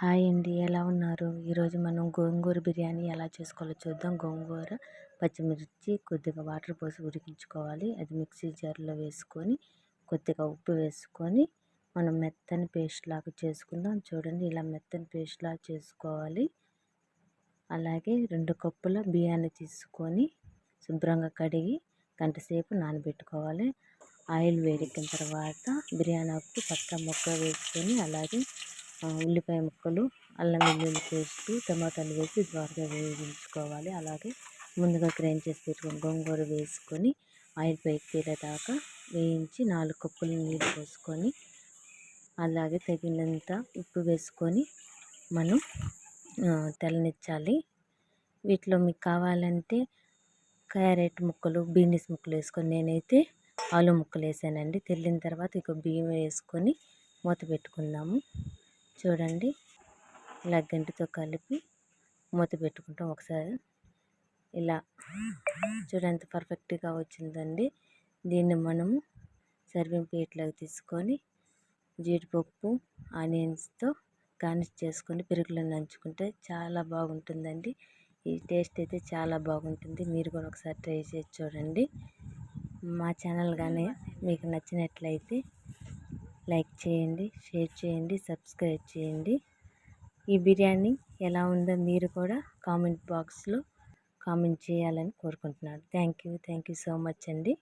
Hi అండి, ఎలా ఉన్నారు? ఈరోజు మనం గోంగూర బిర్యానీ ఎలా చేసుకోవాలో చూద్దాం. గోంగూర, పచ్చిమిర్చి, కొద్దిగా వాటర్ పోసి ఉడికించుకోవాలి. అది మిక్సీ జార్లో వేసుకొని కొద్దిగా ఉప్పు వేసుకొని మనం మెత్తని పేస్ట్ లాగా చేసుకుందాం. చూడండి, ఇలా మెత్తని పేస్ట్ లాగా చేసుకోవాలి. అలాగే 2 కప్పుల బియ్యాన్ని తీసుకొని శుభ్రంగా కడిగి గంట సేపు నానబెట్టుకోవాలి. ఆయిల్ వేడెక్కిన తర్వాత బిర్యానీ ఆకు, పట్ట ముక్క వేసుకొని అలాగే ఉల్లిపాయ ముక్కలు, అల్లం వెల్లుల్లి పేస్టు, టమాటాలు వేసి ద్వారగా వేయించుకోవాలి. అలాగే ముందుగా గ్రైండ్ చేసి పెట్టుకుని గోంగూర వేసుకొని ఆయిల్ పైకి తేలేదాకా వేయించి 4 కప్పులు నీళ్ళు పోసుకొని అలాగే తగినంత ఉప్పు వేసుకొని మనం తెల్లనిచ్చాలి. వీటిలో మీకు కావాలంటే క్యారెట్ ముక్కలు, బీనీస్ ముక్కలు వేసుకొని నేనైతే ఆలు ముక్కలు వేసానండి. తెల్లిన తర్వాత ఇక బియ్యం వేసుకొని మూత పెట్టుకుందాము. చూడండి, ఇలా గంటితో కలిపి మూత పెట్టుకుంటాం. ఒకసారి ఇలా చూడండి, పర్ఫెక్ట్గా వచ్చిందండి. దీన్ని మనము సర్వింగ్ ప్లేట్లోకి తీసుకొని జీడిపప్పు, ఆనియన్స్తో గార్నిష్ చేసుకొని పెరుగులో నంచుకుంటే చాలా బాగుంటుందండి. ఈ టేస్ట్ అయితే చాలా బాగుంటుంది. మీరు కూడా ఒకసారి ట్రై చేసి చూడండి. మా ఛానల్ కానీ మీకు నచ్చినట్లయితే లైక్ చేయండి, షేర్ చేయండి, సబ్స్క్రైబ్ చేయండి. ఈ బిర్యానీ ఎలా ఉందో మీరు కూడా కామెంట్ బాక్స్లో కామెంట్ చేయాలని కోరుకుంటున్నాను. థ్యాంక్ యూ సో మచ్ అండి.